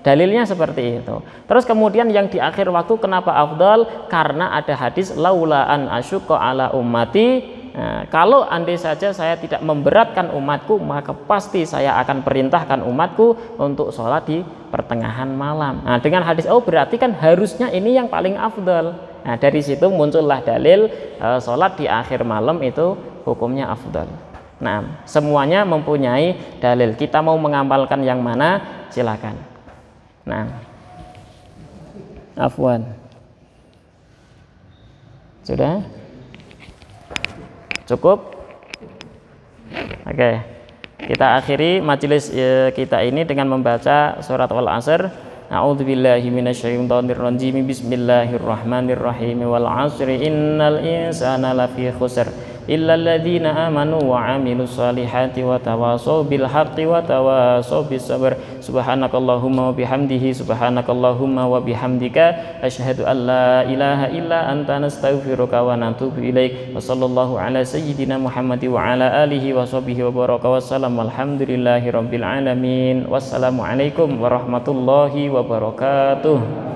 Dalilnya seperti itu. Terus kemudian yang di akhir waktu kenapa afdal? Karena ada hadis laula an asyqa ala ummati. Nah, kalau andai saja saya tidak memberatkan umatku, maka pasti saya akan perintahkan umatku untuk sholat di pertengahan malam. Nah, dengan hadis berarti kan harusnya ini yang paling afdal. Nah, dari situ muncullah dalil sholat di akhir malam itu hukumnya afdal. Nah, semuanya mempunyai dalil. Kita mau mengamalkan yang mana? Silakan. Nah, afwan. Sudah? Cukup? Oke. Kita akhiri majelis kita ini dengan membaca surat Wal Asr. A'udzubillahi minasyaitonir rajim. Bismillahirrahmanirrahim. Wal 'asri innal insana lafi khusr illal ladzina amanu wa 'amilus solihati wa tawashaw bil haqqi wa tawashaw bis sabr. Subhanakallahumma wa bihamdihi subhanakallahumma wa bihamdika asyhadu an la ilaha illa anta nastaghfiruka wa natubu ilaik. Wa sallallahu ala sayyidina Muhammad wa ala alihi wa sahbihi wa baraka wa sallam. Walhamdulillahi rabbil alamin. Wassalamu alaikum warahmatullahi wabarakatuh.